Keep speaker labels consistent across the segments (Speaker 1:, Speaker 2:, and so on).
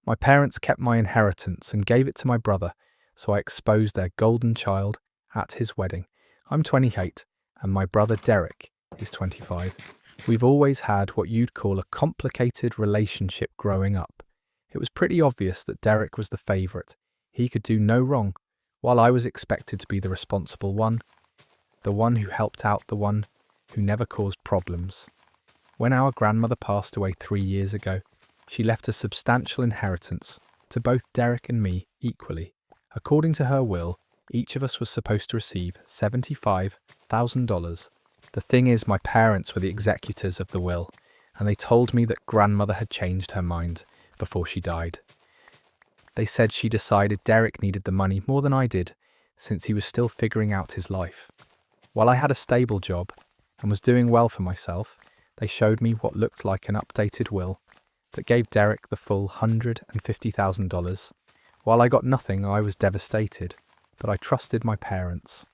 Speaker 1: My parents kept my inheritance and gave it to my brother, so I exposed their golden child at his wedding. I'm 28, and my brother Derek is 25. We've always had what you'd call a complicated relationship growing up. It was pretty obvious that Derek was the favourite. He could do no wrong, while I was expected to be the responsible one, the one who helped out, the one who never caused problems. When our grandmother passed away 3 years ago, she left a substantial inheritance to both Derek and me equally. According to her will, each of us was supposed to receive $75,000. The thing is, my parents were the executors of the will, and they told me that grandmother had changed her mind before she died. They said she decided Derek needed the money more than I did, since he was still figuring out his life. While I had a stable job and was doing well for myself, they showed me what looked like an updated will that gave Derek the full $150,000. While I got nothing, I was devastated, but I trusted my parents.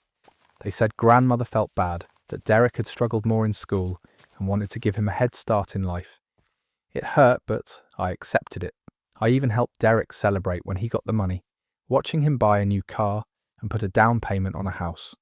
Speaker 1: They said grandmother felt bad, that Derek had struggled more in school and wanted to give him a head start in life. It hurt, but I accepted it. I even helped Derek celebrate when he got the money, watching him buy a new car and put a down payment on a house,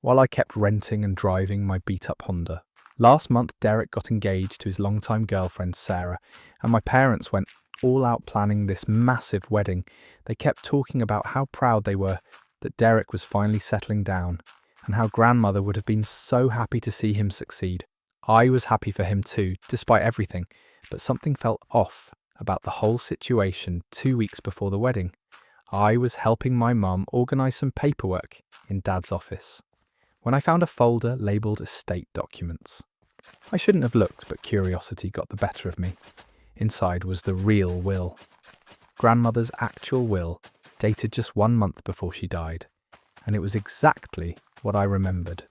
Speaker 1: while I kept renting and driving my beat-up Honda. Last month, Derek got engaged to his longtime girlfriend, Sarah, and my parents went all out planning this massive wedding. They kept talking about how proud they were that Derek was finally settling down, and how grandmother would have been so happy to see him succeed. I was happy for him too, despite everything, but something felt off about the whole situation 2 weeks before the wedding. I was helping my mum organise some paperwork in Dad's office when I found a folder labelled estate documents. I shouldn't have looked, but curiosity got the better of me. Inside was the real will. Grandmother's actual will, dated just 1 month before she died, and it was exactly what I remembered.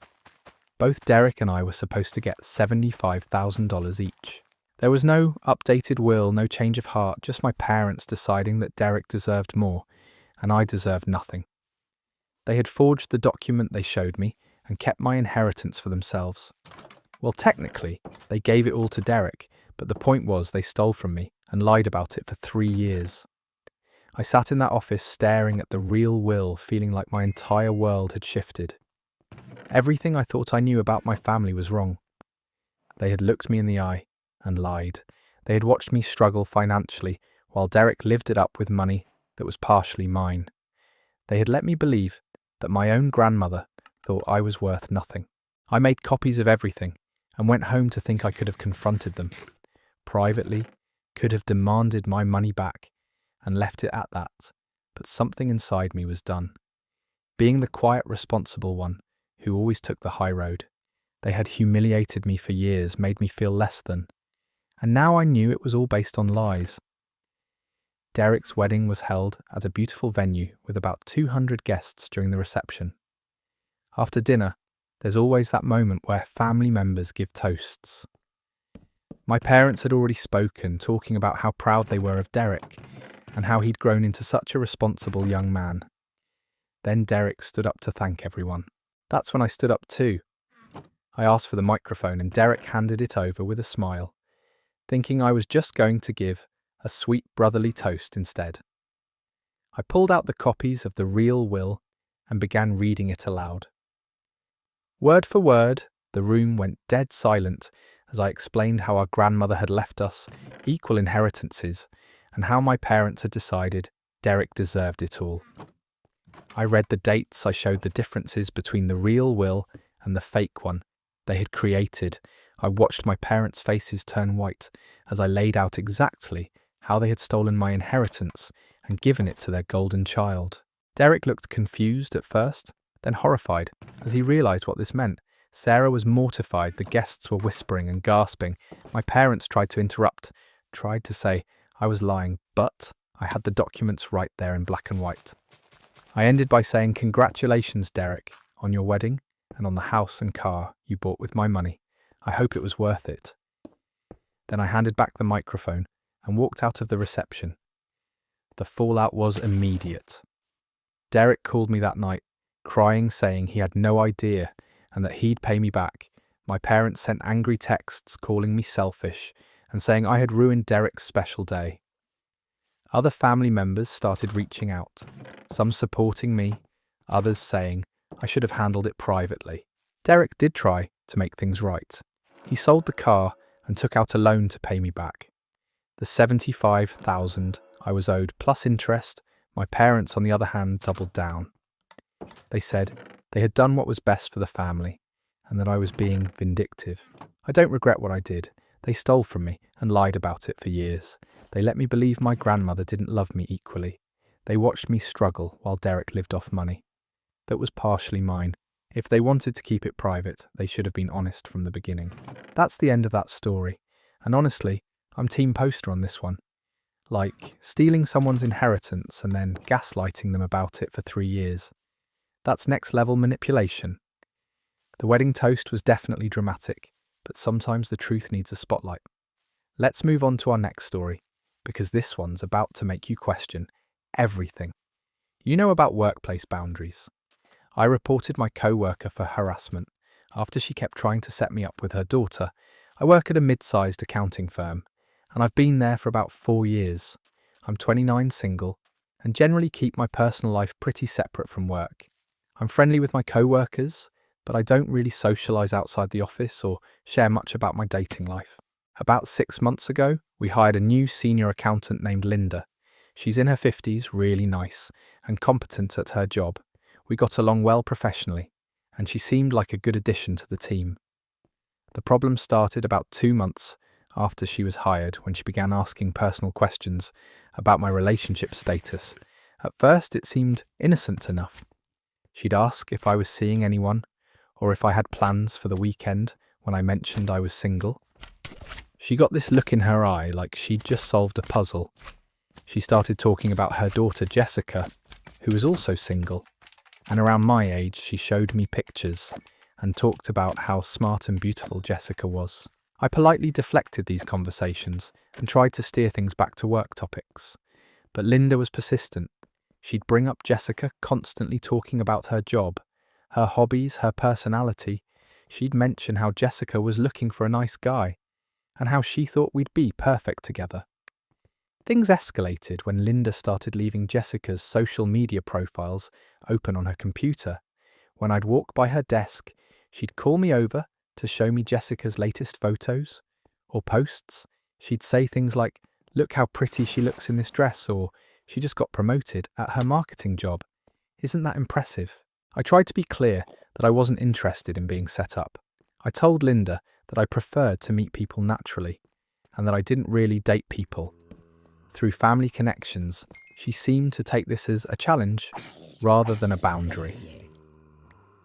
Speaker 1: Both Derek and I were supposed to get $75,000 each. There was no updated will, no change of heart, just my parents deciding that Derek deserved more, and I deserved nothing. They had forged the document they showed me, and kept my inheritance for themselves. Well, technically, they gave it all to Derek, but the point was they stole from me and lied about it for 3 years. I sat in that office staring at the real will, feeling like my entire world had shifted. Everything I thought I knew about my family was wrong. They had looked me in the eye and lied. They had watched me struggle financially, while Derek lived it up with money that was partially mine. They had let me believe that my own grandmother thought I was worth nothing. I made copies of everything and went home to think I could have confronted them. Privately, could have demanded my money back and left it at that, but something inside me was done. Being the quiet, responsible one who always took the high road, they had humiliated me for years, made me feel less than, and now I knew it was all based on lies. Derek's wedding was held at a beautiful venue with about 200 guests during the reception. After dinner, there's always that moment where family members give toasts. My parents had already spoken, talking about how proud they were of Derek and how he'd grown into such a responsible young man. Then Derek stood up to thank everyone. That's when I stood up too. I asked for the microphone and Derek handed it over with a smile, thinking I was just going to give a sweet brotherly toast instead. I pulled out the copies of the real will and began reading it aloud. Word for word, the room went dead silent as I explained how our grandmother had left us equal inheritances and how my parents had decided Derek deserved it all. I read the dates, I showed the differences between the real will and the fake one they had created. I watched my parents' faces turn white as I laid out exactly how they had stolen my inheritance and given it to their golden child. Derek looked confused at first, then horrified as he realised what this meant. Sarah was mortified, the guests were whispering and gasping. My parents tried to interrupt, tried to say I was lying, but I had the documents right there in black and white. I ended by saying, "Congratulations, Derek, on your wedding and on the house and car you bought with my money. I hope it was worth it." Then I handed back the microphone and walked out of the reception. The fallout was immediate. Derek called me that night, crying, saying he had no idea and that he'd pay me back. My parents sent angry texts calling me selfish and saying I had ruined Derek's special day. Other family members started reaching out, some supporting me, others saying I should have handled it privately. Derek did try to make things right. He sold the car and took out a loan to pay me back. The $75,000 I was owed plus interest, my parents on the other hand doubled down. They said they had done what was best for the family and that I was being vindictive. I don't regret what I did. They stole from me and lied about it for years. They let me believe my grandmother didn't love me equally. They watched me struggle while Derek lived off money that was partially mine. If they wanted to keep it private, they should have been honest from the beginning. That's the end of that story. And honestly, I'm team poster on this one. Like, stealing someone's inheritance and then gaslighting them about it for 3 years. That's next level manipulation. The wedding toast was definitely dramatic, but sometimes the truth needs a spotlight. Let's move on to our next story, because this one's about to make you question everything. You know about workplace boundaries. I reported my co-worker for harassment after she kept trying to set me up with her daughter. I work at a mid-sized accounting firm, and I've been there for about 4 years. I'm 29, single, and generally keep my personal life pretty separate from work. I'm friendly with my co-workers, but I don't really socialise outside the office or share much about my dating life. About 6 months ago, we hired a new senior accountant named Linda. She's in her 50s, really nice, and competent at her job. We got along well professionally, and she seemed like a good addition to the team. The problem started about 2 months after she was hired, when she began asking personal questions about my relationship status. At first, it seemed innocent enough. She'd ask if I was seeing anyone, or if I had plans for the weekend when I mentioned I was single. She got this look in her eye like she'd just solved a puzzle. She started talking about her daughter Jessica, who was also single. And around my age, she showed me pictures and talked about how smart and beautiful Jessica was. I politely deflected these conversations and tried to steer things back to work topics. But Linda was persistent. She'd bring up Jessica, constantly talking about her job, her hobbies, her personality. She'd mention how Jessica was looking for a nice guy and how she thought we'd be perfect together. Things escalated when Linda started leaving Jessica's social media profiles open on her computer. When I'd walk by her desk, she'd call me over to show me Jessica's latest photos or posts. She'd say things like, "Look how pretty she looks in this dress," or "She just got promoted at her marketing job. Isn't that impressive?" I tried to be clear that I wasn't interested in being set up. I told Linda that I preferred to meet people naturally and that I didn't really date people. Through family connections, she seemed to take this as a challenge rather than a boundary.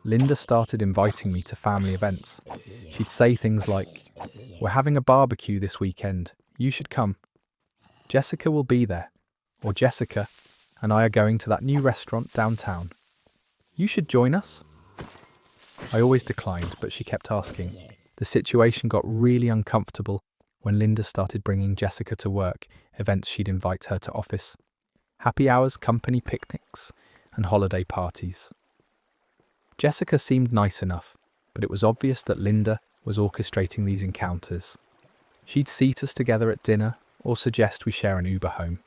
Speaker 1: Linda started inviting me to family events. She'd say things like, "We're having a barbecue this weekend. You should come. Jessica will be there." Or "Jessica and I are going to that new restaurant downtown. You should join us." I always declined, but she kept asking. The situation got really uncomfortable when Linda started bringing Jessica to work, events she'd invite her to office, happy hours, company picnics, and holiday parties. Jessica seemed nice enough, but it was obvious that Linda was orchestrating these encounters. She'd seat us together at dinner or suggest we share an Uber home.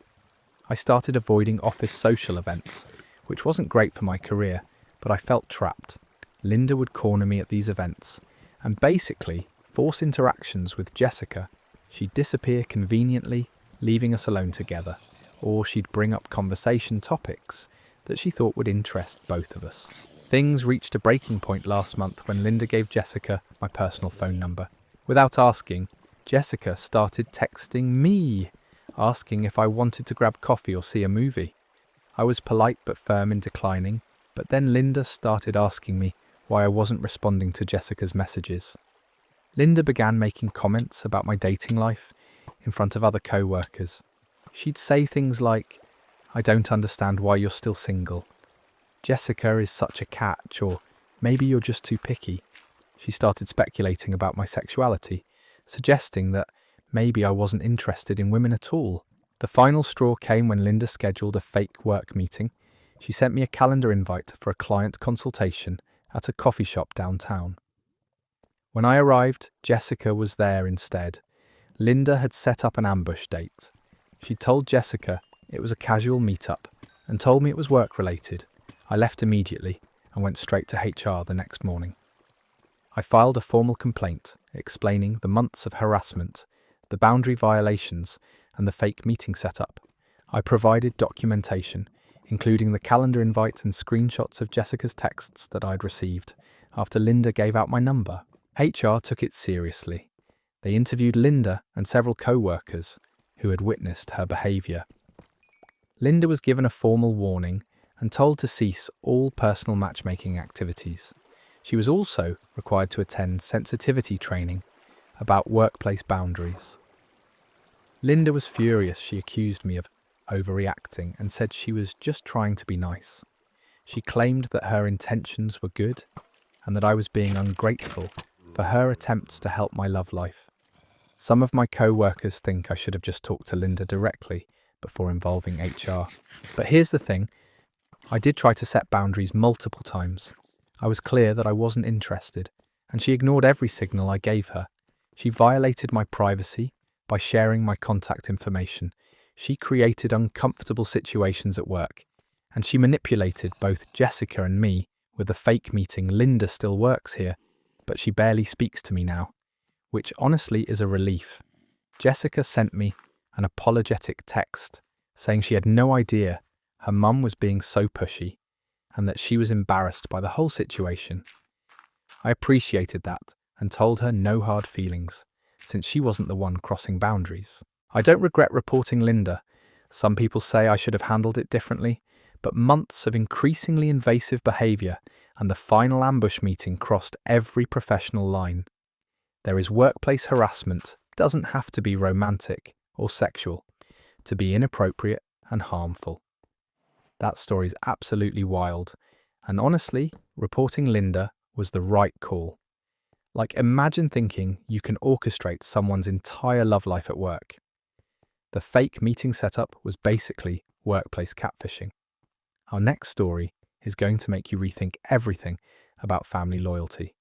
Speaker 1: I started avoiding office social events, which wasn't great for my career, but I felt trapped. Linda would corner me at these events and basically force interactions with Jessica. She'd disappear conveniently, leaving us alone together, or she'd bring up conversation topics that she thought would interest both of us. Things reached a breaking point last month when Linda gave Jessica my personal phone number. Without asking, Jessica started texting me, asking if I wanted to grab coffee or see a movie. I was polite but firm in declining, but then Linda started asking me why I wasn't responding to Jessica's messages. Linda began making comments about my dating life in front of other co-workers. She'd say things like, "I don't understand why you're still single. Jessica is such a catch," or "Maybe you're just too picky." She started speculating about my sexuality, suggesting that maybe I wasn't interested in women at all. The final straw came when Linda scheduled a fake work meeting. She sent me a calendar invite for a client consultation at a coffee shop downtown. When I arrived, Jessica was there instead. Linda had set up an ambush date. She told Jessica It was a casual meet-up and told me it was work-related. I left immediately and went straight to HR the next morning. I filed a formal complaint explaining the months of harassment, the boundary violations, and the fake meeting setup. I provided documentation, including the calendar invites and screenshots of Jessica's texts that I'd received after Linda gave out my number. HR took it seriously. They interviewed Linda and several co-workers who had witnessed her behaviour. Linda was given a formal warning and told to cease all personal matchmaking activities. She was also required to attend sensitivity training about workplace boundaries. Linda was furious. She accused me of overreacting and said she was just trying to be nice. She claimed that her intentions were good and that I was being ungrateful for her attempts to help my love life. Some of my co-workers think I should have just talked to Linda directly before involving HR. But here's the thing, I did try to set boundaries multiple times. I was clear that I wasn't interested, and she ignored every signal I gave her. She violated my privacy by sharing my contact information. She created uncomfortable situations at work, and she manipulated both Jessica and me with the fake meeting. Linda still works here, but she barely speaks to me now, which honestly is a relief. Jessica sent me an apologetic text saying she had no idea her mum was being so pushy and that she was embarrassed by the whole situation. I appreciated that and told her no hard feelings, since she wasn't the one crossing boundaries. I don't regret reporting Linda. Some people say I should have handled it differently, but months of increasingly invasive behaviour and the final ambush meeting crossed every professional line. There is workplace harassment, doesn't have to be romantic or sexual, to be inappropriate and harmful. That story is absolutely wild, and honestly, reporting Linda was the right call. Like, imagine thinking you can orchestrate someone's entire love life at work. The fake meeting setup was basically workplace catfishing. Our next story is going to make you rethink everything about family loyalty.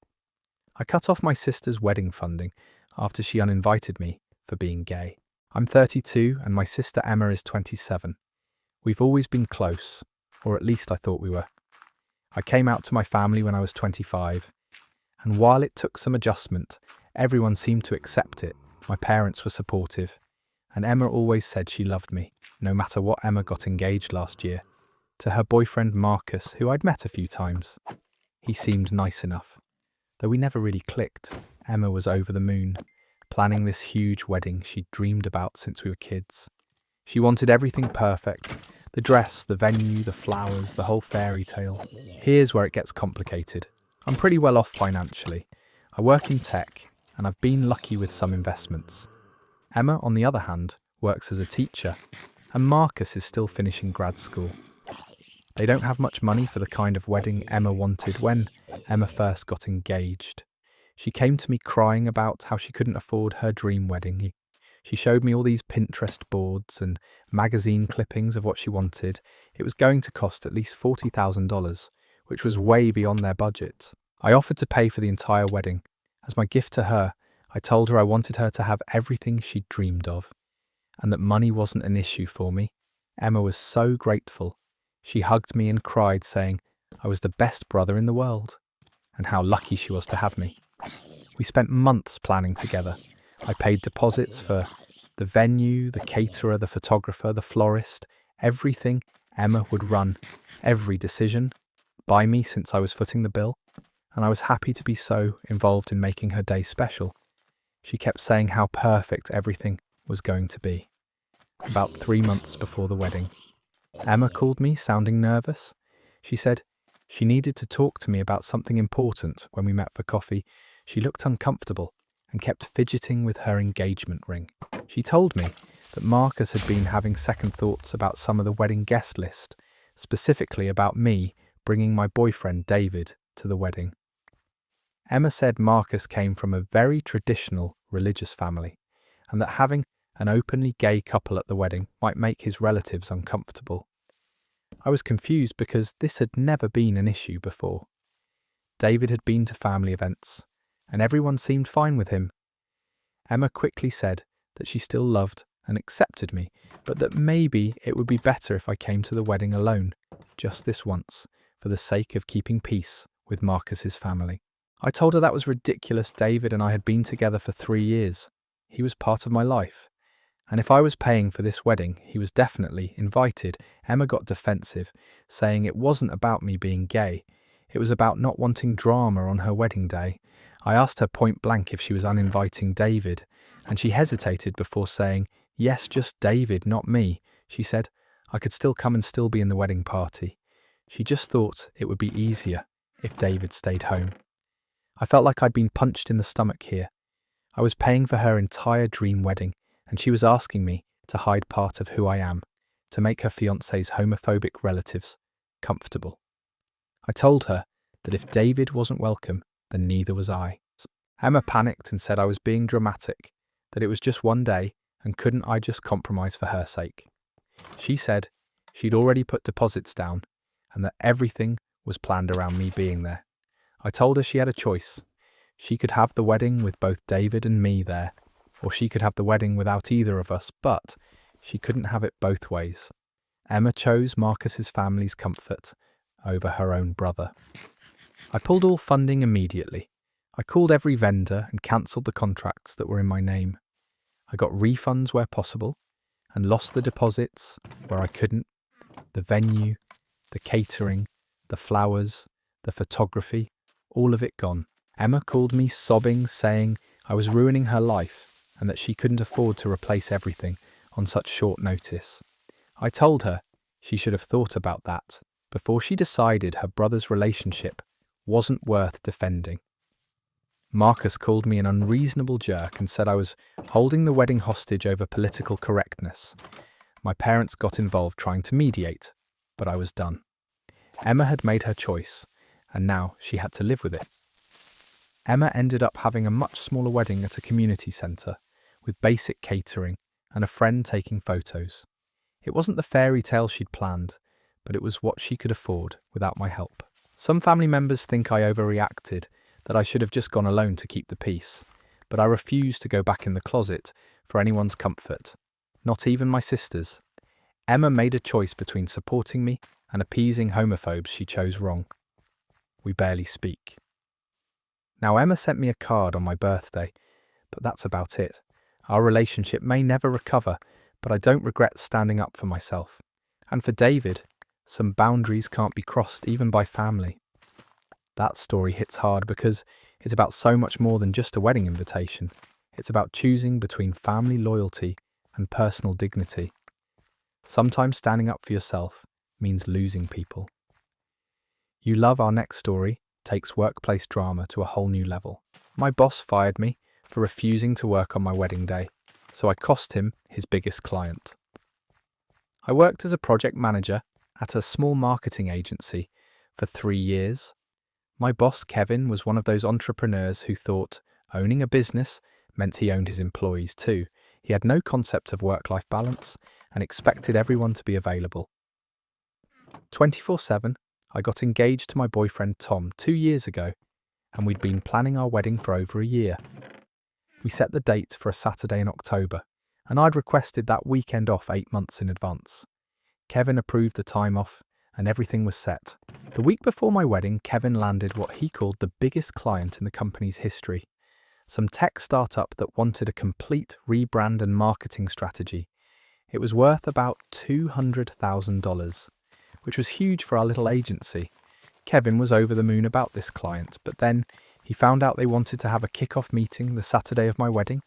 Speaker 1: I cut off my sister's wedding funding after she uninvited me for being gay. I'm 32 and my sister Emma is 27. We've always been close, or at least I thought we were. I came out to my family when I was 25, and while it took some adjustment, everyone seemed to accept it. My parents were supportive, and Emma always said she loved me, no matter what. Emma got engaged last year to her boyfriend Marcus, who I'd met a few times. He seemed nice enough, though we never really clicked. Emma was over the moon, planning this huge wedding she'd dreamed about since we were kids. She wanted everything perfect, the dress, the venue, the flowers, the whole fairy tale. Here's where it gets complicated. I'm pretty well off financially. I work in tech, and I've been lucky with some investments. Emma, on the other hand, works as a teacher, and Marcus is still finishing grad school. They don't have much money for the kind of wedding Emma wanted. When Emma first got engaged, she came to me crying about how she couldn't afford her dream wedding. She showed me all these Pinterest boards and magazine clippings of what she wanted. It was going to cost at least $40,000, which was way beyond their budget. I offered to pay for the entire wedding. As my gift to her, I told her I wanted her to have everything she'd dreamed of, and that money wasn't an issue for me. Emma was so grateful. She hugged me and cried, saying I was the best brother in the world, and how lucky she was to have me. We spent months planning together. I paid deposits for the venue, the caterer, the photographer, the florist, everything. Emma would run every decision by me since I was footing the bill, and I was happy to be so involved in making her day special. She kept saying how perfect everything was going to be. About 3 months before the wedding, Emma called me, sounding nervous. She said she needed to talk to me about something important. When we met for coffee, she looked uncomfortable and kept fidgeting with her engagement ring. She told me that Marcus had been having second thoughts about some of the wedding guest list, specifically about me bringing my boyfriend David to the wedding. Emma said Marcus came from a very traditional religious family, and that having an openly gay couple at the wedding might make his relatives uncomfortable. I was confused because this had never been an issue before. David had been to family events, and everyone seemed fine with him. Emma quickly said that she still loved and accepted me, but that maybe it would be better if I came to the wedding alone, just this once, for the sake of keeping peace with Marcus's family. I told her that was ridiculous. David and I had been together for 3 years. He was part of my life. And if I was paying for this wedding, he was definitely invited. Emma got defensive, saying it wasn't about me being gay. It was about not wanting drama on her wedding day. I asked her point blank if she was uninviting David, and she hesitated before saying, "Yes, just David, not me." She said, "I could still come and still be in the wedding party." She just thought it would be easier if David stayed home. I felt like I'd been punched in the stomach here. I was paying for her entire dream wedding, and she was asking me to hide part of who I am, to make her fiancé's homophobic relatives comfortable. I told her that if David wasn't welcome, then neither was I. Emma panicked and said I was being dramatic, that it was just one day and couldn't I just compromise for her sake. She said she'd already put deposits down and that everything was planned around me being there. I told her she had a choice. She could have the wedding with both David and me there, or she could have the wedding without either of us, but she couldn't have it both ways. Emma chose Marcus's family's comfort over her own brother. I pulled all funding immediately. I called every vendor and cancelled the contracts that were in my name. I got refunds where possible and lost the deposits where I couldn't. The venue, the catering, the flowers, the photography, all of it gone. Emma called me sobbing, saying I was ruining her life and that she couldn't afford to replace everything on such short notice. I told her she should have thought about that before she decided her brother's relationship wasn't worth defending. Marcus called me an unreasonable jerk and said I was holding the wedding hostage over political correctness. My parents got involved trying to mediate, but I was done. Emma had made her choice, and now she had to live with it. Emma ended up having a much smaller wedding at a community centre, with basic catering and a friend taking photos. It wasn't the fairy tale she'd planned, but it was what she could afford without my help. Some family members think I overreacted, that I should have just gone alone to keep the peace, but I refused to go back in the closet for anyone's comfort, not even my sister's. Emma made a choice between supporting me and appeasing homophobes. She chose wrong. We barely speak. Now, Emma sent me a card on my birthday, but that's about it. Our relationship may never recover, but I don't regret standing up for myself. And for David, some boundaries can't be crossed even by family. That story hits hard because it's about so much more than just a wedding invitation. It's about choosing between family loyalty and personal dignity. Sometimes standing up for yourself means losing people. You Love Our Next Story takes workplace drama to a whole new level. My boss fired me for refusing to work on my wedding day, so I cost him his biggest client. I worked as a project manager at a small marketing agency for 3 years. My boss, Kevin, was one of those entrepreneurs who thought owning a business meant he owned his employees too. He had no concept of work-life balance and expected everyone to be available. 24/7, I got engaged to my boyfriend Tom 2 years ago, and we'd been planning our wedding for over a year. We set the date for a Saturday in October, and I'd requested that weekend off 8 months in advance. Kevin approved the time off, and everything was set. The week before my wedding, Kevin landed what he called the biggest client in the company's history. Some tech startup that wanted a complete rebrand and marketing strategy. It was worth about $200,000, which was huge for our little agency. Kevin was over the moon about this client, but then he found out they wanted to have a kick-off meeting the Saturday of my wedding.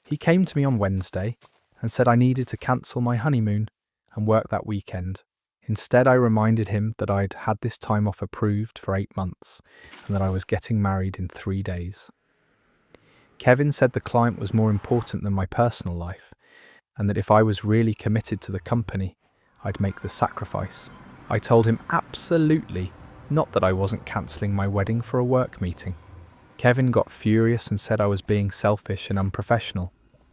Speaker 1: He came to me on Wednesday and said I needed to cancel my honeymoon and work that weekend. Instead, I reminded him that I'd had this time off approved for 8 months and that I was getting married in 3 days. Kevin said the client was more important than my personal life and that if I was really committed to the company, I'd make the sacrifice. I told him absolutely not, that I wasn't cancelling my wedding for a work meeting. Kevin got furious and said I was being selfish and unprofessional.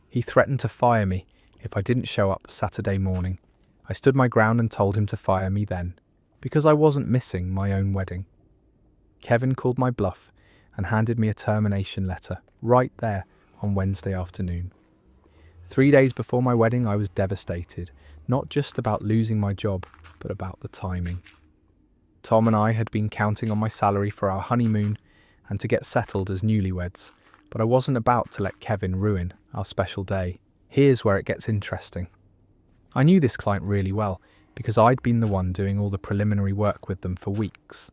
Speaker 1: He threatened to fire me if I didn't show up Saturday morning. I stood my ground and told him to fire me then, because I wasn't missing my own wedding. Kevin called my bluff and handed me a termination letter right there on Wednesday afternoon. 3 days before my wedding, I was devastated, not just about losing my job, but about the timing. Tom and I had been counting on my salary for our honeymoon and to get settled as newlyweds, but I wasn't about to let Kevin ruin our special day. Here's where it gets interesting. I knew this client really well because I'd been the one doing all the preliminary work with them for weeks.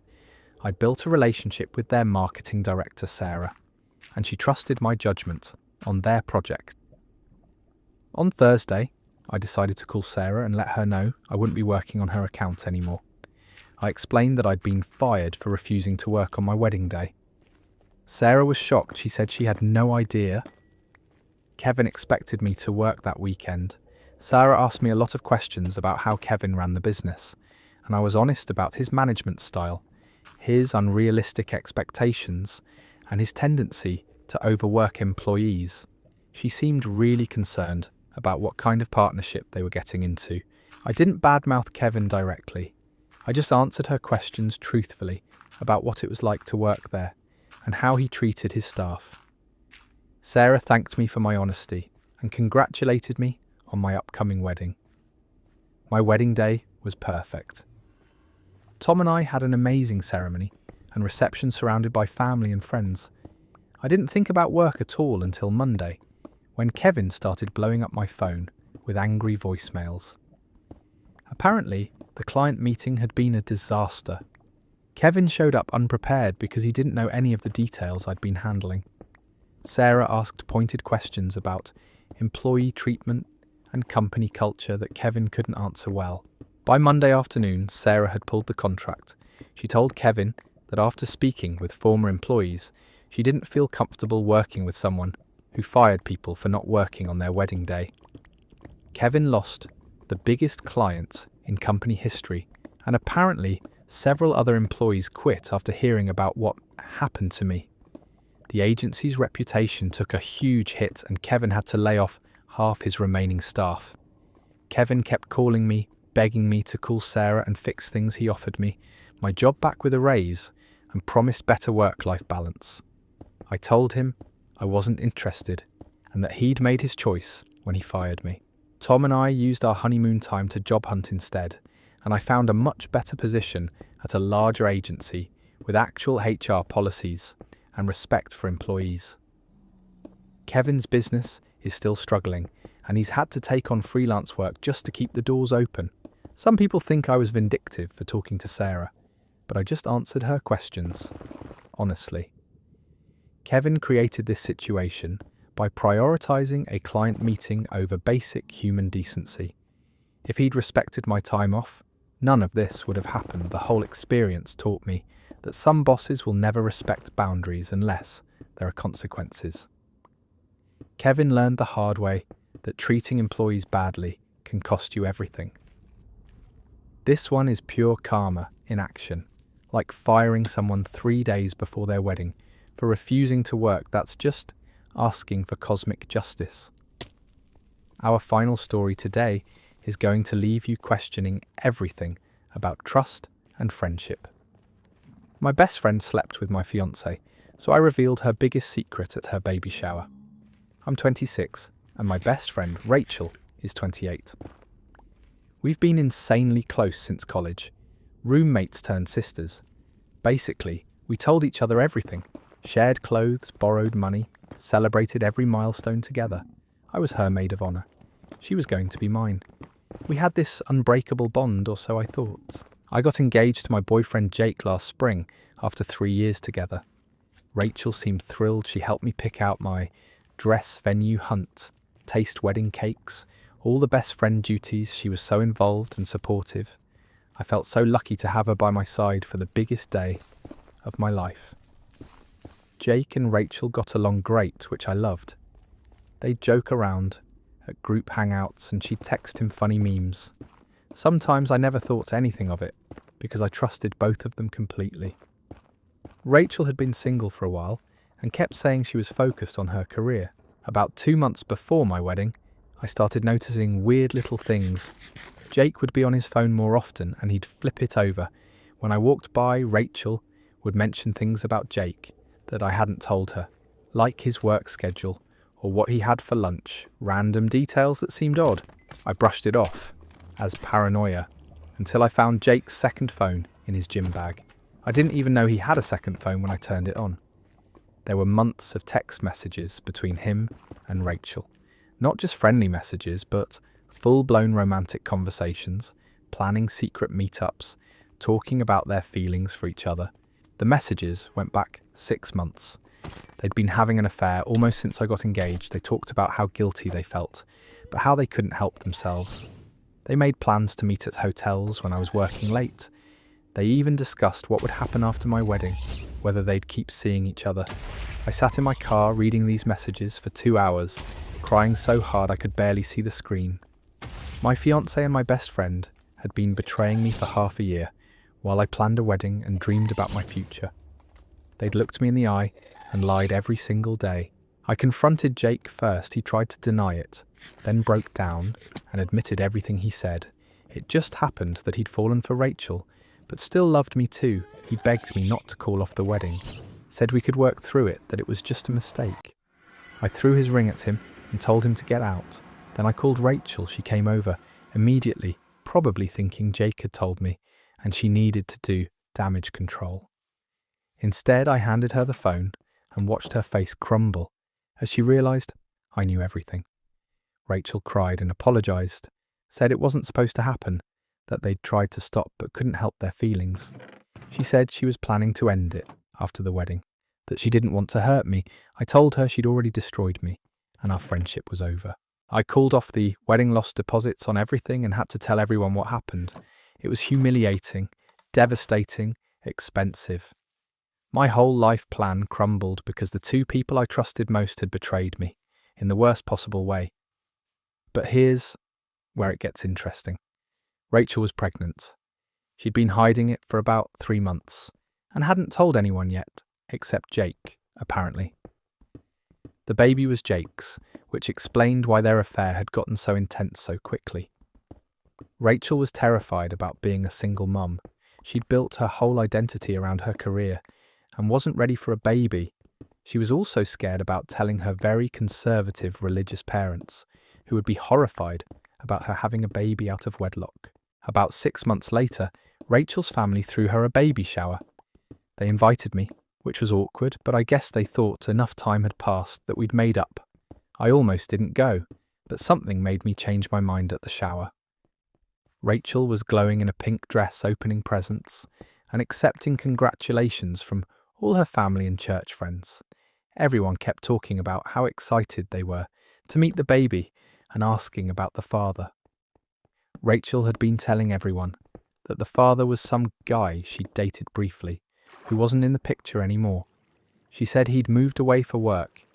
Speaker 1: I'd built a relationship with their marketing director, Sarah, and she trusted my judgment on their project. On Thursday, I decided to call Sarah and let her know I wouldn't be working on her account anymore. I explained that I'd been fired for refusing to work on my wedding day. Sarah was shocked. She said she had no idea. Kevin expected me to work that weekend. Sarah asked me a lot of questions about how Kevin ran the business, and I was honest about his management style, his unrealistic expectations, and his tendency to overwork employees. She seemed really concerned about what kind of partnership they were getting into. I didn't badmouth Kevin directly. I just answered her questions truthfully about what it was like to work there and how he treated his staff. Sarah thanked me for my honesty and congratulated me on my upcoming wedding. My wedding day was perfect. Tom and I had an amazing ceremony and reception surrounded by family and friends. I didn't think about work at all until Monday, when Kevin started blowing up my phone with angry voicemails. Apparently, the client meeting had been a disaster. Kevin showed up unprepared because he didn't know any of the details I'd been handling. Sarah asked pointed questions about employee treatment and company culture that Kevin couldn't answer well. By Monday afternoon, Sarah had pulled the contract. She told Kevin that after speaking with former employees, she didn't feel comfortable working with someone who fired people for not working on their wedding day. Kevin lost the biggest client in company history, and apparently several other employees quit after hearing about what happened to me. The agency's reputation took a huge hit and Kevin had to lay off half his remaining staff. Kevin kept calling me, begging me to call Sarah and fix things he offered me, my job back with a raise, and promised better work-life balance. I told him I wasn't interested and that he'd made his choice when he fired me. Tom and I used our honeymoon time to job hunt instead, and I found a much better position at a larger agency with actual HR policies and respect for employees. Kevin's business is still struggling, and he's had to take on freelance work just to keep the doors open. Some people think I was vindictive for talking to Sarah, but I just answered her questions, honestly. Kevin created this situation by prioritizing a client meeting over basic human decency. If he'd respected my time off, none of this would have happened. The whole experience taught me that some bosses will never respect boundaries unless there are consequences. Kevin learned the hard way that treating employees badly can cost you everything. This one is pure karma in action, like firing someone 3 days before their wedding for refusing to work. That's just asking for cosmic justice. Our final story today is going to leave you questioning everything about trust and friendship. My best friend slept with my fiancée, so I revealed her biggest secret at her baby shower. I'm 26, and my best friend, Rachel, is 28. We've been insanely close since college. Roommates turned sisters. Basically, we told each other everything. Shared clothes, borrowed money, celebrated every milestone together. I was her maid of honor. She was going to be mine. We had this unbreakable bond, or so I thought. I got engaged to my boyfriend Jake last spring after 3 years together. Rachel seemed thrilled. She helped me pick out my dress, venue, hunt, taste wedding cakes, all the best friend duties. She was so involved and supportive. I felt so lucky to have her by my side for the biggest day of my life. Jake and Rachel got along great, which I loved. They'd joke around at group hangouts and she'd text him funny memes. Sometimes I never thought anything of it because I trusted both of them completely. Rachel had been single for a while and kept saying she was focused on her career. About 2 months before my wedding, I started noticing weird little things. Jake would be on his phone more often and he'd flip it over. When I walked by, Rachel would mention things about Jake that I hadn't told her, like his work schedule or what he had for lunch, random details that seemed odd. I brushed it off as paranoia until I found Jake's second phone in his gym bag. I didn't even know he had a second phone when I turned it on. There were months of text messages between him and Rachel. Not just friendly messages, but full-blown romantic conversations, planning secret meetups, talking about their feelings for each other. The messages went back 6 months. They'd been having an affair almost since I got engaged. They talked about how guilty they felt, but how they couldn't help themselves. They made plans to meet at hotels when I was working late. They even discussed what would happen after my wedding, whether they'd keep seeing each other. I sat in my car reading these messages for 2 hours, crying so hard I could barely see the screen. My fiancé and my best friend had been betraying me for half a year, while I planned a wedding and dreamed about my future. They'd looked me in the eye and lied every single day. I confronted Jake first. He tried to deny it, then broke down and admitted everything he said. It just happened that he'd fallen for Rachel, but still loved me too. He begged me not to call off the wedding, said we could work through it, that it was just a mistake. I threw his ring at him and told him to get out. Then I called Rachel. She came over immediately, probably thinking Jake had told me, and she needed to do damage control. Instead, I handed her the phone and watched her face crumble as she realised I knew everything. Rachel cried and apologised, said it wasn't supposed to happen, that they'd tried to stop but couldn't help their feelings. She said she was planning to end it after the wedding, that she didn't want to hurt me. I told her she'd already destroyed me and our friendship was over. I called off the wedding loss deposits on everything and had to tell everyone what happened. It was humiliating, devastating, expensive. My whole life plan crumbled because the 2 people I trusted most had betrayed me, in the worst possible way. But here's where it gets interesting. Rachel was pregnant. She'd been hiding it for about 3 months, and hadn't told anyone yet, except Jake, apparently. The baby was Jake's, which explained why their affair had gotten so intense so quickly. Rachel was terrified about being a single mum. She'd built her whole identity around her career, and wasn't ready for a baby. She was also scared about telling her very conservative religious parents, who would be horrified about her having a baby out of wedlock. About 6 months later, Rachel's family threw her a baby shower. They invited me, which was awkward, but I guess they thought enough time had passed that we'd made up. I almost didn't go, but something made me change my mind at the shower. Rachel was glowing in a pink dress, opening presents and accepting congratulations from all her family and church friends. Everyone kept talking about how excited they were to meet the baby and asking about the father. Rachel had been telling everyone that the father was some guy she'd dated briefly, who wasn't in the picture anymore. She said he'd moved away for work,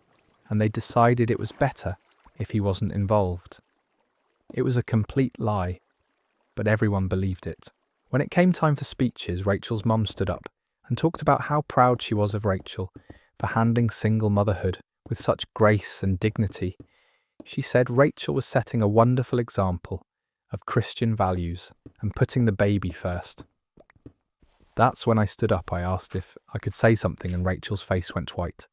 Speaker 1: and they decided it was better if he wasn't involved. It was a complete lie, but everyone believed it. When it came time for speeches, Rachel's mum stood up and talked about how proud she was of Rachel for handling single motherhood with such grace and dignity. She said Rachel was setting a wonderful example of Christian values and putting the baby first. That's when I stood up. I asked if I could say something, and Rachel's face went white.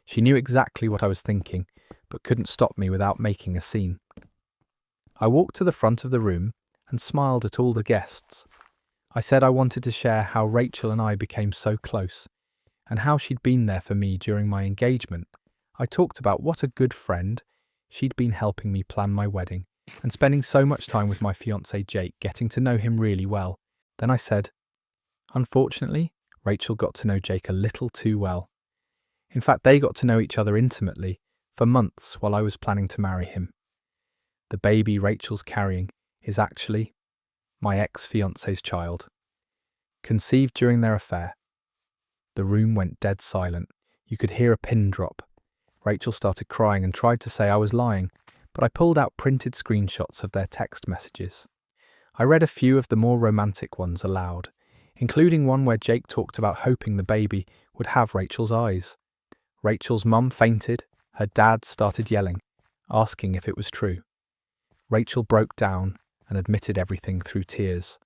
Speaker 1: She knew exactly what I was thinking, but couldn't stop me without making a scene. I walked to the front of the room and smiled at all the guests. I said I wanted to share how Rachel and I became so close, and how she'd been there for me during my engagement. I talked about what a good friend she'd been, helping me plan my wedding, and spending so much time with my fiancé Jake, getting to know him really well. Then I said, unfortunately, Rachel got to know Jake a little too well. In fact, they got to know each other intimately for months while I was planning to marry him. The baby Rachel's carrying is actually my ex-fiancé's child, conceived during their affair. The room went dead silent. You could hear a pin drop. Rachel started crying and tried to say I was lying, but I pulled out printed screenshots of their text messages. I read a few of the more romantic ones aloud, including one where Jake talked about hoping the baby would have Rachel's eyes. Rachel's mum fainted. Her dad started yelling, asking if it was true. Rachel broke down and admitted everything through tears.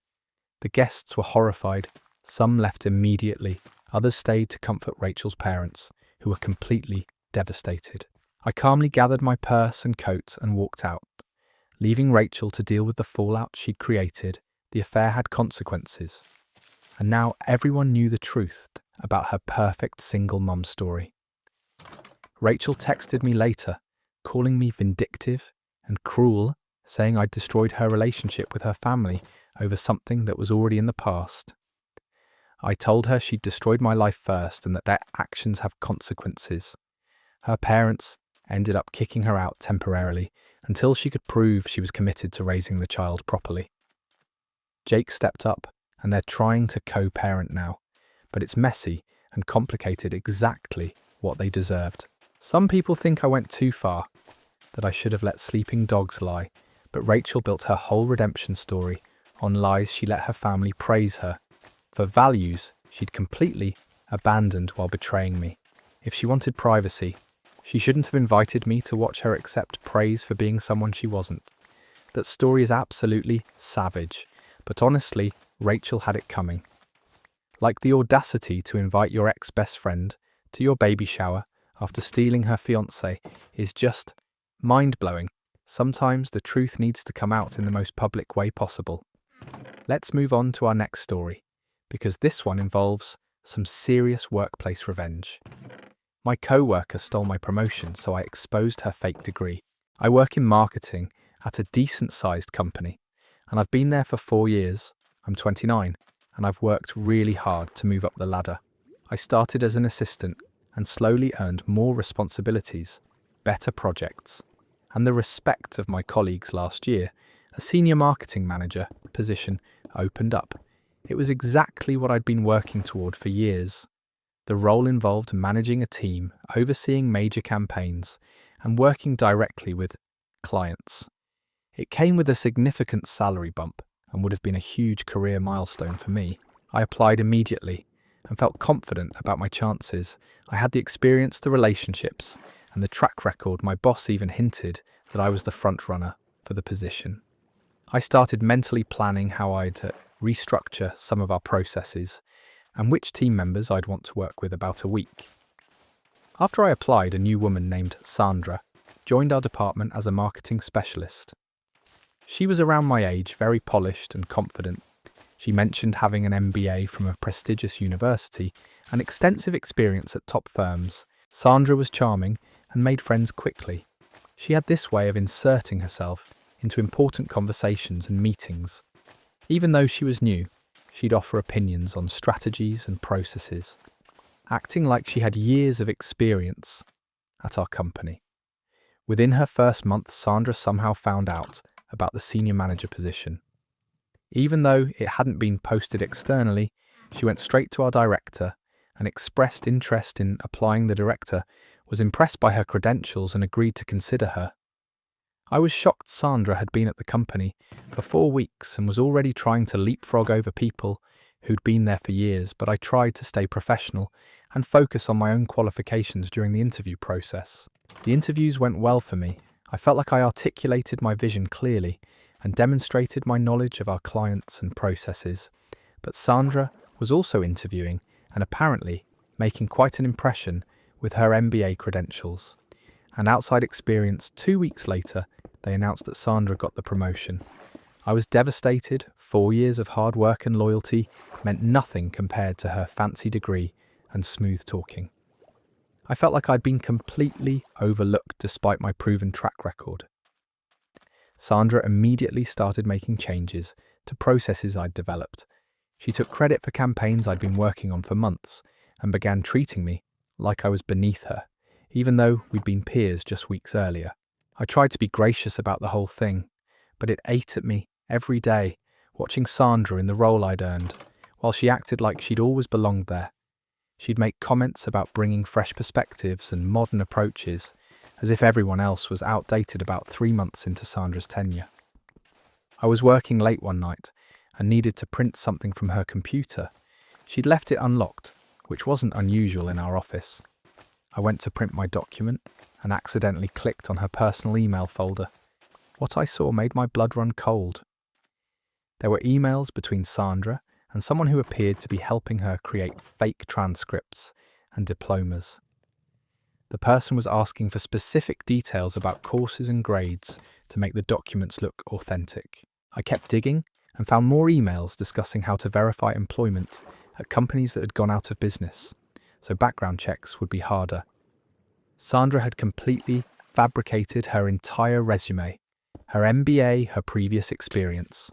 Speaker 1: The guests were horrified. Some left immediately. Others stayed to comfort Rachel's parents, who were completely devastated. I calmly gathered my purse and coat and walked out, leaving Rachel to deal with the fallout she'd created. The affair had consequences, and now everyone knew the truth about her perfect single mum story. Rachel texted me later, calling me vindictive and cruel, saying I'd destroyed her relationship with her family over something that was already in the past. I told her she'd destroyed my life first and that their actions have consequences. Her parents ended up kicking her out temporarily until she could prove she was committed to raising the child properly. Jake stepped up, and they're trying to co-parent now, but it's messy and complicated, exactly what they deserved. Some people think I went too far, that I should have let sleeping dogs lie, but Rachel built her whole redemption story on lies she let her family praise her for, values she'd completely abandoned while betraying me. If she wanted privacy, she shouldn't have invited me to watch her accept praise for being someone she wasn't. That story is absolutely savage, but honestly, Rachel had it coming. Like the audacity to invite your ex-best friend to your baby shower after stealing her fiancé is just mind-blowing. Sometimes the truth needs to come out in the most public way possible. Let's move on to our next story, because this one involves some serious workplace revenge. My co-worker stole my promotion, so I exposed her fake degree. I work in marketing at a decent-sized company, and I've been there for 4 years. I'm 29, and I've worked really hard to move up the ladder. I started as an assistant and slowly earned more responsibilities, better projects, and the respect of my colleagues. Last year, a senior marketing manager position opened up. It was exactly what I'd been working toward for years. The role involved managing a team, overseeing major campaigns, and working directly with clients. It came with a significant salary bump and would have been a huge career milestone for me. I applied immediately and felt confident about my chances. I had the experience, the relationships, and the track record. My boss even hinted that I was the front runner for the position. I started mentally planning how I'd restructure some of our processes and which team members I'd want to work with. About a week after I applied, a new woman named Sandra joined our department as a marketing specialist. She was around my age, very polished and confident. She mentioned having an MBA from a prestigious university and extensive experience at top firms. Sandra was charming and made friends quickly. She had this way of inserting herself into important conversations and meetings. Even though she was new, she'd offer opinions on strategies and processes, acting like she had years of experience at our company. Within her first month, Sandra somehow found out about the senior manager position. Even though it hadn't been posted externally, she went straight to our director and expressed interest in applying. The director was impressed by her credentials and agreed to consider her. I was shocked. Sandra had been at the company for 4 weeks and was already trying to leapfrog over people who'd been there for years, but I tried to stay professional and focus on my own qualifications during the interview process. The interviews went well for me. I felt like I articulated my vision clearly and demonstrated my knowledge of our clients and processes. But Sandra was also interviewing and apparently making quite an impression with her MBA credentials and outside experience. 2 weeks later, they announced that Sandra got the promotion. I was devastated. 4 years of hard work and loyalty meant nothing compared to her fancy degree and smooth talking. I felt like I'd been completely overlooked despite my proven track record. Sandra immediately started making changes to processes I'd developed. She took credit for campaigns I'd been working on for months and began treating me like I was beneath her, even though we'd been peers just weeks earlier. I tried to be gracious about the whole thing, but it ate at me every day, watching Sandra in the role I'd earned, while she acted like she'd always belonged there. She'd make comments about bringing fresh perspectives and modern approaches, as if everyone else was outdated. About 3 months into Sandra's tenure, I was working late one night and needed to print something from her computer. She'd left it unlocked, which wasn't unusual in our office. I went to print my document and accidentally clicked on her personal email folder. What I saw made my blood run cold. There were emails between Sandra and someone who appeared to be helping her create fake transcripts and diplomas. The person was asking for specific details about courses and grades to make the documents look authentic. I kept digging and found more emails discussing how to verify employment at companies that had gone out of business, so background checks would be harder. Sandra had completely fabricated her entire resume, her MBA, her previous experience.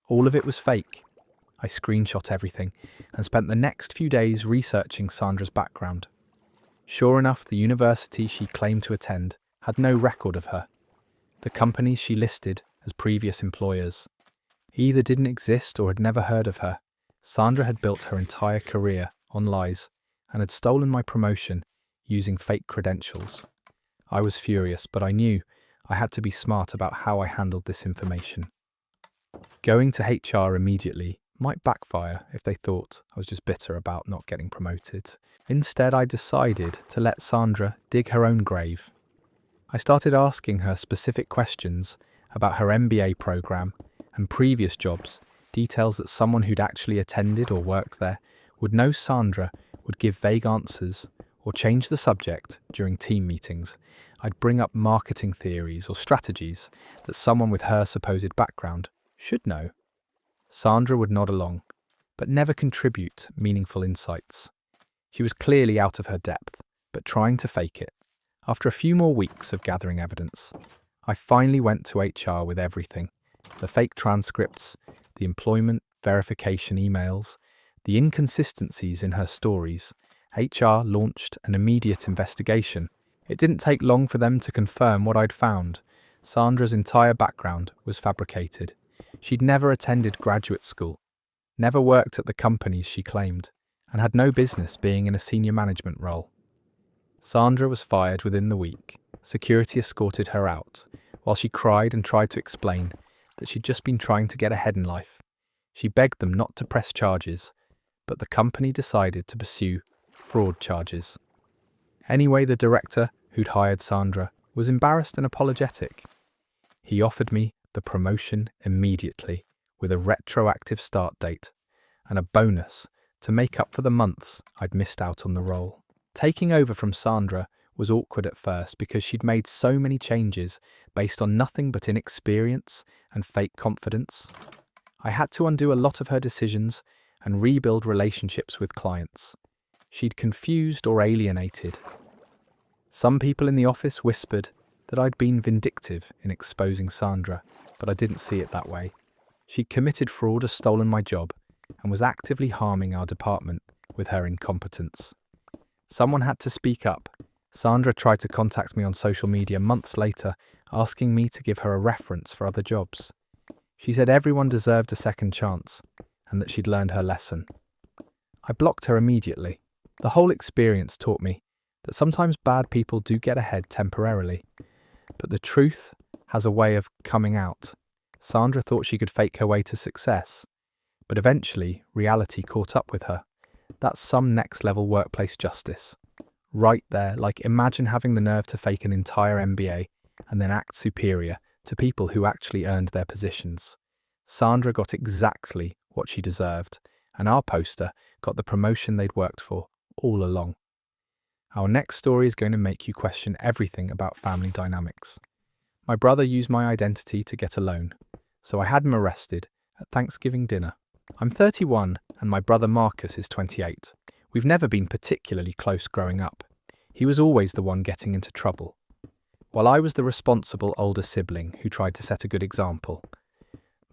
Speaker 1: All of it was fake. I screenshot everything and spent the next few days researching Sandra's background. Sure enough, the university she claimed to attend had no record of her. The companies she listed as previous employers either didn't exist or had never heard of her. Sandra had built her entire career on lies and had stolen my promotion using fake credentials. I was furious, but I knew I had to be smart about how I handled this information. Going to HR immediately might backfire if they thought I was just bitter about not getting promoted. Instead, I decided to let Sandra dig her own grave. I started asking her specific questions about her MBA program and previous jobs, details that someone who'd actually attended or worked there would know. Sandra would give vague answers or change the subject during team meetings. I'd bring up marketing theories or strategies that someone with her supposed background should know. Sandra would nod along, but never contribute meaningful insights. She was clearly out of her depth, but trying to fake it. After a few more weeks of gathering evidence, I finally went to HR with everything: the fake transcripts, the employment verification emails, the inconsistencies in her stories. HR launched an immediate investigation. It didn't take long for them to confirm what I'd found. Sandra's entire background was fabricated. She'd never attended graduate school, never worked at the companies she claimed, and had no business being in a senior management role. Sandra was fired within the week. Security escorted her out, while she cried and tried to explain that she'd just been trying to get ahead in life. She begged them not to press charges, but the company decided to pursue fraud charges. Anyway, the director who'd hired Sandra was embarrassed and apologetic. He offered me the promotion immediately, with a retroactive start date and a bonus to make up for the months I'd missed out on the role. Taking over from Sandra was awkward at first because she'd made so many changes based on nothing but inexperience and fake confidence. I had to undo a lot of her decisions and rebuild relationships with clients she'd confused or alienated. Some people in the office whispered that I'd been vindictive in exposing Sandra, but I didn't see it that way. She'd committed fraud or stolen my job and was actively harming our department with her incompetence. Someone had to speak up. Sandra tried to contact me on social media months later, asking me to give her a reference for other jobs. She said everyone deserved a second chance and that she'd learned her lesson. I blocked her immediately. The whole experience taught me that sometimes bad people do get ahead temporarily, but the truth has a way of coming out. Sandra thought she could fake her way to success, but eventually reality caught up with her. That's some next-level workplace justice. Right there, like imagine having the nerve to fake an entire MBA and then act superior to people who actually earned their positions. Sandra got exactly what she deserved, and our poster got the promotion they'd worked for all along. Our next story is going to make you question everything about family dynamics. My brother used my identity to get a loan, so I had him arrested at Thanksgiving dinner. I'm 31 and my brother Marcus is 28. We've never been particularly close growing up. He was always the one getting into trouble, while I was the responsible older sibling who tried to set a good example.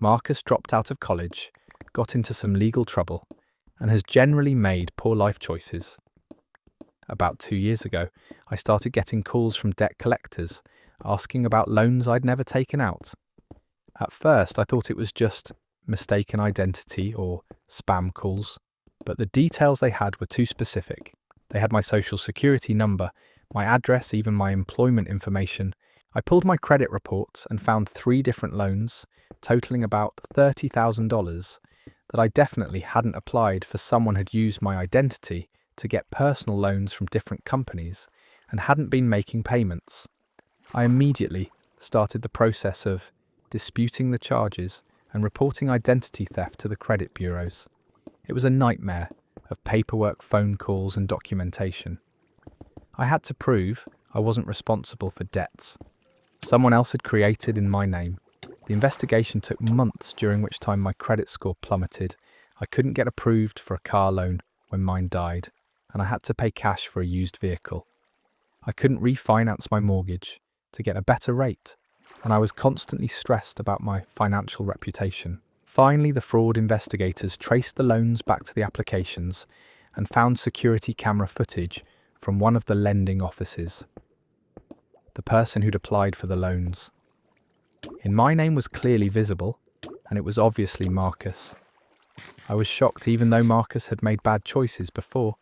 Speaker 1: Marcus dropped out of college, got into some legal trouble, and has generally made poor life choices. About 2 years ago, I started getting calls from debt collectors asking about loans I'd never taken out. At first, I thought it was just mistaken identity or spam calls, but the details they had were too specific. They had my social security number, my address, even my employment information. I pulled my credit report and found 3 different loans, totaling about $30,000, that I definitely hadn't applied for. Someone had used my identity to get personal loans from different companies and hadn't been making payments. I immediately started the process of disputing the charges and reporting identity theft to the credit bureaus. It was a nightmare of paperwork, phone calls, and documentation. I had to prove I wasn't responsible for debts someone else had created in my name. The investigation took months, during which time my credit score plummeted. I couldn't get approved for a car loan when mine died, and I had to pay cash for a used vehicle. I couldn't refinance my mortgage to get a better rate, and I was constantly stressed about my financial reputation. Finally, the fraud investigators traced the loans back to the applications and found security camera footage from one of the lending offices. The person who'd applied for the loans. In my name was clearly visible, and it was obviously Marcus. I was shocked even though Marcus had made bad choices before.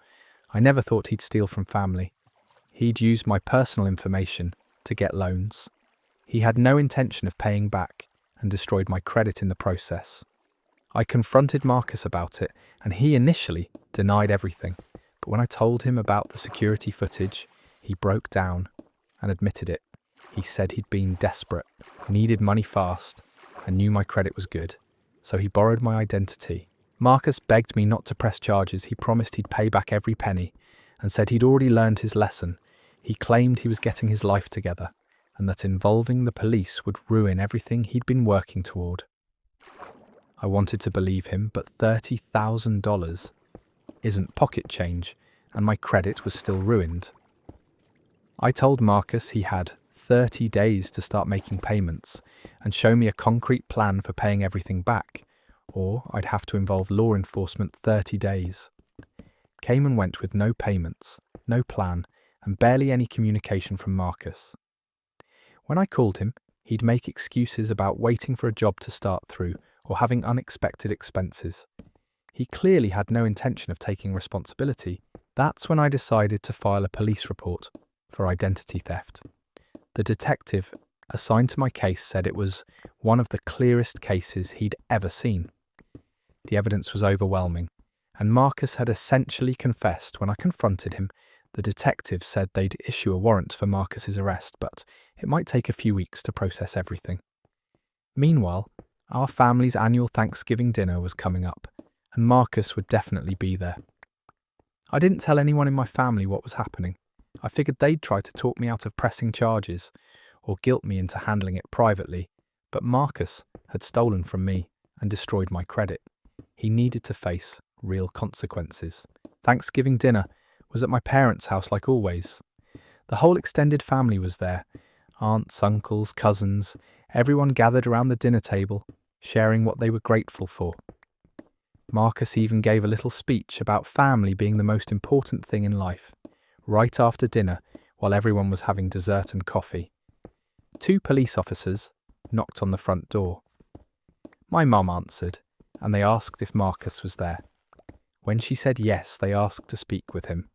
Speaker 1: I never thought he'd steal from family. He'd used my personal information to get loans. He had no intention of paying back and destroyed my credit in the process. I confronted Marcus about it, and he initially denied everything. But when I told him about the security footage, he broke down and admitted it. He said he'd been desperate, needed money fast, and knew my credit was good, so he borrowed my identity. Marcus begged me not to press charges. He promised he'd pay back every penny and said he'd already learned his lesson. He claimed he was getting his life together and that involving the police would ruin everything he'd been working toward. I wanted to believe him, but $30,000 isn't pocket change, and my credit was still ruined. I told Marcus he had 30 days to start making payments and show me a concrete plan for paying everything back, or I'd have to involve law enforcement 30 days. Came and went with no payments, no plan, and barely any communication from Marcus. When I called him, he'd make excuses about waiting for a job to start through or having unexpected expenses. He clearly had no intention of taking responsibility. That's when I decided to file a police report for identity theft. The detective assigned to my case said it was one of the clearest cases he'd ever seen. The evidence was overwhelming, and Marcus had essentially confessed when I confronted him. The detective said they'd issue a warrant for Marcus's arrest, but it might take a few weeks to process everything. Meanwhile, our family's annual Thanksgiving dinner was coming up, and Marcus would definitely be there. I didn't tell anyone in my family what was happening. I figured they'd try to talk me out of pressing charges or guilt me into handling it privately, but Marcus had stolen from me and destroyed my credit. He needed to face real consequences. Thanksgiving dinner was at my parents' house like always. The whole extended family was there. Aunts, uncles, cousins, everyone gathered around the dinner table, sharing what they were grateful for. Marcus even gave a little speech about family being the most important thing in life, right after dinner while everyone was having dessert and coffee. 2 police officers knocked on the front door. My mum answered, and they asked if Marcus was there. When she said yes, they asked to speak with him.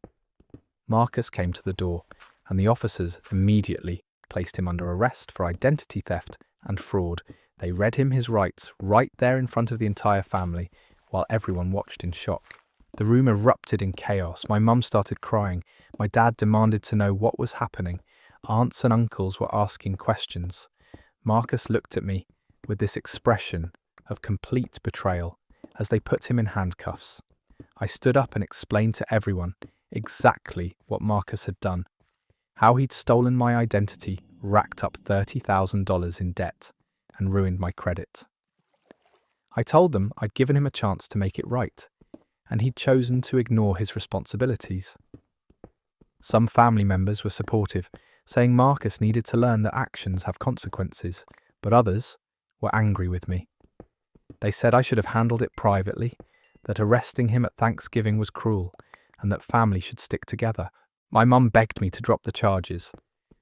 Speaker 1: Marcus came to the door, and the officers immediately placed him under arrest for identity theft and fraud. They read him his rights right there in front of the entire family, while everyone watched in shock. The room erupted in chaos. My mum started crying. My dad demanded to know what was happening. Aunts and uncles were asking questions. Marcus looked at me with this expression of complete betrayal as they put him in handcuffs. I stood up and explained to everyone exactly what Marcus had done, how he'd stolen my identity, racked up $30,000 in debt, and ruined my credit. I told them I'd given him a chance to make it right, and he'd chosen to ignore his responsibilities. Some family members were supportive, saying Marcus needed to learn that actions have consequences, but others were angry with me. They said I should have handled it privately, that arresting him at Thanksgiving was cruel, and that family should stick together. My mum begged me to drop the charges,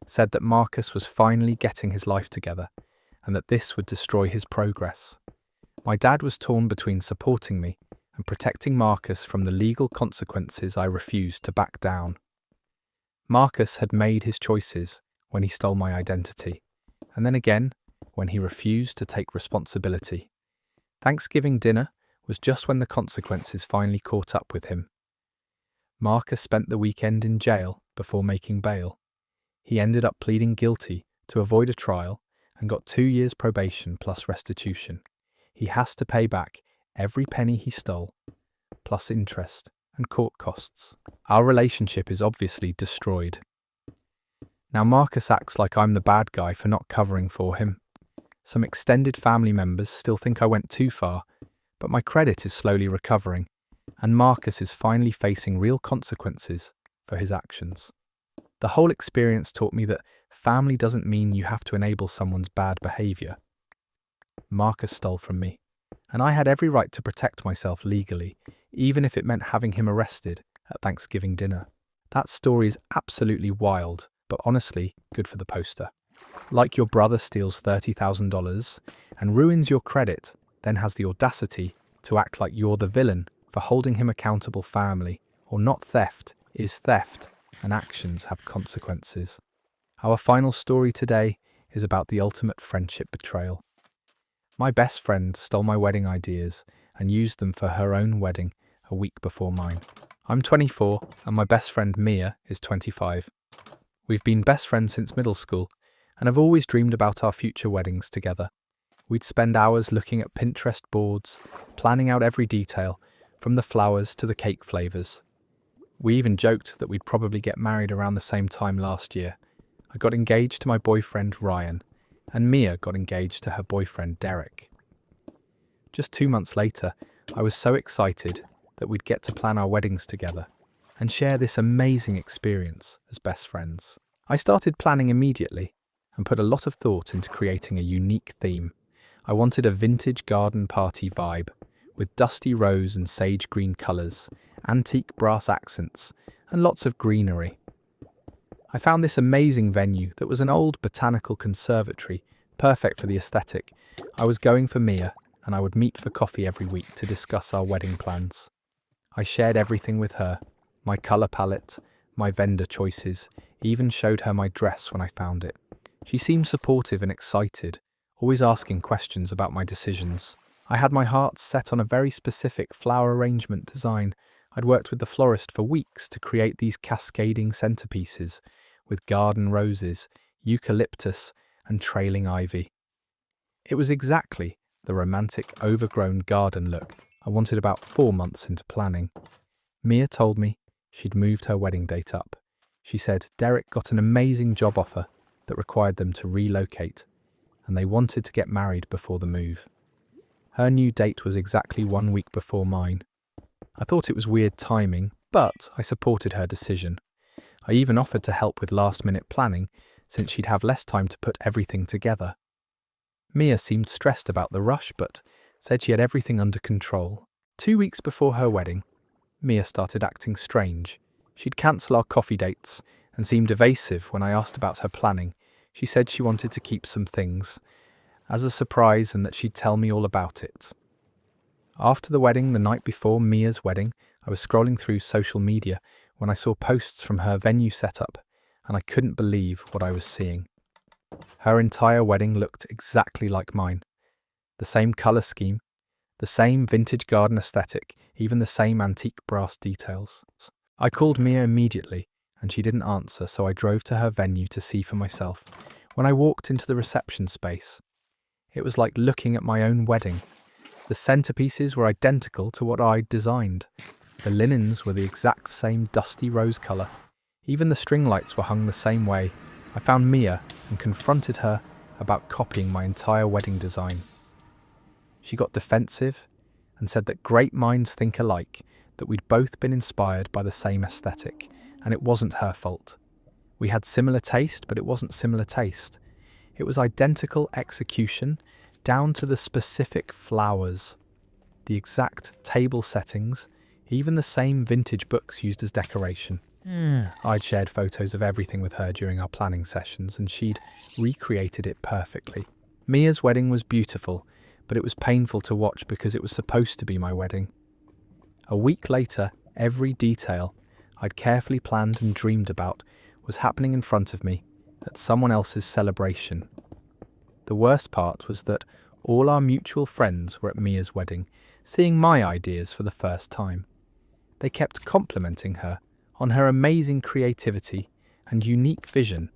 Speaker 1: said that Marcus was finally getting his life together, and that this would destroy his progress. My dad was torn between supporting me and protecting Marcus from the legal consequences. I refused to back down. Marcus had made his choices when he stole my identity, and then again when he refused to take responsibility. Thanksgiving dinner was just when the consequences finally caught up with him. Marcus spent the weekend in jail before making bail. He ended up pleading guilty to avoid a trial and got 2 years probation plus restitution. He has to pay back every penny he stole, plus interest and court costs. Our relationship is obviously destroyed. Now Marcus acts like I'm the bad guy for not covering for him. Some extended family members still think I went too far, but my credit is slowly recovering, and Marcus is finally facing real consequences for his actions. The whole experience taught me that family doesn't mean you have to enable someone's bad behaviour. Marcus stole from me, and I had every right to protect myself legally, even if it meant having him arrested at Thanksgiving dinner. That story is absolutely wild, but honestly, good for the poster. Like your brother steals $30,000 and ruins your credit, then has the audacity to act like you're the villain for holding him accountable. Family, or not theft, is theft, and actions have consequences. Our final story today is about the ultimate friendship betrayal. My best friend stole my wedding ideas and used them for her own wedding a week before mine. I'm 24 and my best friend Mia is 25. We've been best friends since middle school and have always dreamed about our future weddings together. We'd spend hours looking at Pinterest boards, planning out every detail, from the flowers to the cake flavours. We even joked that we'd probably get married around the same time last year. I got engaged to my boyfriend Ryan, and Mia got engaged to her boyfriend Derek. Just 2 months later, I was so excited that we'd get to plan our weddings together and share this amazing experience as best friends. I started planning immediately and put a lot of thought into creating a unique theme. I wanted a vintage garden party vibe with dusty rose and sage green colours, antique brass accents, and lots of greenery. I found this amazing venue that was an old botanical conservatory, perfect for the aesthetic. I was going for Mia, and I would meet for coffee every week to discuss our wedding plans. I shared everything with her, my colour palette, my vendor choices, even showed her my dress when I found it. She seemed supportive and excited, always asking questions about my decisions. I had my heart set on a very specific flower arrangement design. I'd worked with the florist for weeks to create these cascading centerpieces with garden roses, eucalyptus, and trailing ivy. It was exactly the romantic, overgrown garden look I wanted about 4 months into planning. Mia told me she'd moved her wedding date up. She said Derek got an amazing job offer that required them to relocate, and they wanted to get married before the move. Her new date was exactly 1 week before mine. I thought it was weird timing, but I supported her decision. I even offered to help with last-minute planning, since she'd have less time to put everything together. Mia seemed stressed about the rush, but said she had everything under control. 2 weeks before her wedding, Mia started acting strange. She'd cancel our coffee dates and seemed evasive when I asked about her planning. She said she wanted to keep some things as a surprise and that she'd tell me all about it. After the wedding, the night before Mia's wedding, I was scrolling through social media when I saw posts from her venue setup, and I couldn't believe what I was seeing. Her entire wedding looked exactly like mine. The same colour scheme, the same vintage garden aesthetic, even the same antique brass details. I called Mia immediately, and she didn't answer, so I drove to her venue to see for myself. When I walked into the reception space, it was like looking at my own wedding. The centerpieces were identical to what I'd designed. The linens were the exact same dusty rose colour. Even the string lights were hung the same way. I found Mia and confronted her about copying my entire wedding design. She got defensive and said that great minds think alike, that we'd both been inspired by the same aesthetic, and it wasn't her fault. We had similar taste, but it wasn't similar taste. It was identical execution, down to the specific flowers, the exact table settings, even the same vintage books used as decoration. I'd shared photos of everything with her during our planning sessions, and she'd recreated it perfectly. Mia's wedding was beautiful, but it was painful to watch because it was supposed to be my wedding. A week later, every detail I'd carefully planned and dreamed about was happening in front of me at someone else's celebration. The worst part was that all our mutual friends were at Mia's wedding, seeing my ideas for the first time. They kept complimenting her on her amazing creativity and unique vision,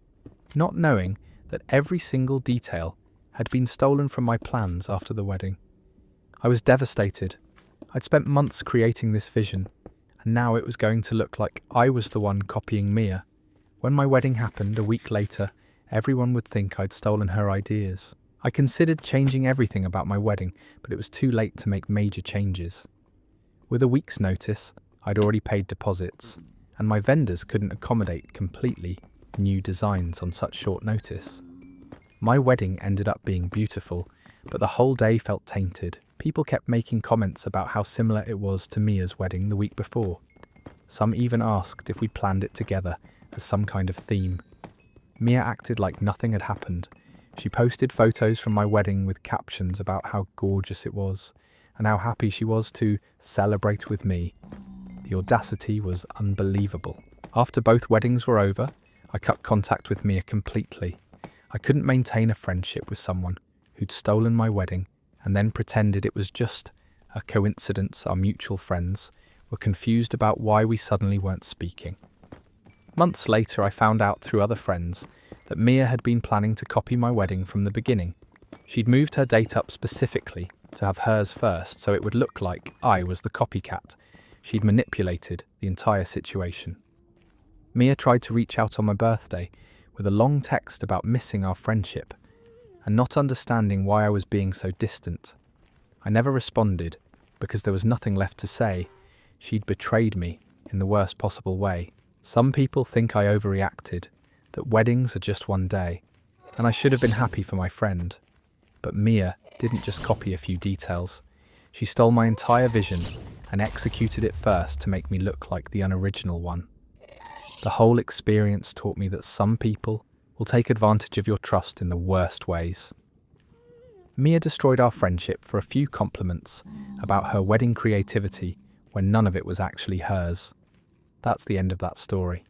Speaker 1: not knowing that every single detail had been stolen from my plans after the wedding. I was devastated. I'd spent months creating this vision, and now it was going to look like I was the one copying Mia. When my wedding happened a week later, everyone would think I'd stolen her ideas. I considered changing everything about my wedding, but it was too late to make major changes. With a week's notice, I'd already paid deposits, and my vendors couldn't accommodate completely new designs on such short notice. My wedding ended up being beautiful, but the whole day felt tainted. People kept making comments about how similar it was to Mia's wedding the week before. Some even asked if we'd planned it together as some kind of theme. Mia acted like nothing had happened. She posted photos from my wedding with captions about how gorgeous it was and how happy she was to celebrate with me. The audacity was unbelievable. After both weddings were over, I cut contact with Mia completely. I couldn't maintain a friendship with someone who'd stolen my wedding and then pretended it was just a coincidence our mutual friends were confused about why we suddenly weren't speaking. Months later, I found out through other friends that Mia had been planning to copy my wedding from the beginning. She'd moved her date up specifically to have hers first, so it would look like I was the copycat. She'd manipulated the entire situation. Mia tried to reach out on my birthday with a long text about missing our friendship and not understanding why I was being so distant. I never responded because there was nothing left to say. She'd betrayed me in the worst possible way. Some people think I overreacted, that weddings are just one day, and I should have been happy for my friend. But Mia didn't just copy a few details. She stole my entire vision and executed it first to make me look like the unoriginal one. The whole experience taught me that some people will take advantage of your trust in the worst ways. Mia destroyed our friendship for a few compliments about her wedding creativity when none of it was actually hers. That's the end of that story.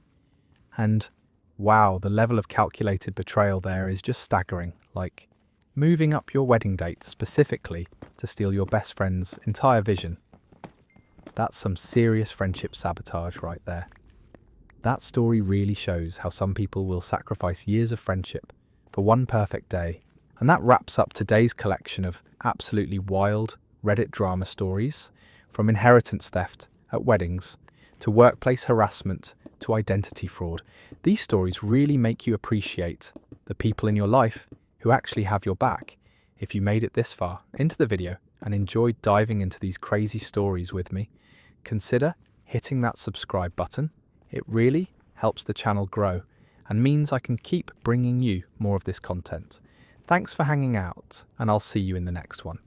Speaker 1: And wow, the level of calculated betrayal there is just staggering. Like moving up your wedding date specifically to steal your best friend's entire vision. That's some serious friendship sabotage right there. That story really shows how some people will sacrifice years of friendship for one perfect day. And that wraps up today's collection of absolutely wild Reddit drama stories, from inheritance theft at weddings to workplace harassment to identity fraud. These stories really make you appreciate the people in your life who actually have your back. If you made it this far into the video and enjoyed diving into these crazy stories with me, consider hitting that subscribe button. It really helps the channel grow and means I can keep bringing you more of this content. Thanks for hanging out, and I'll see you in the next one.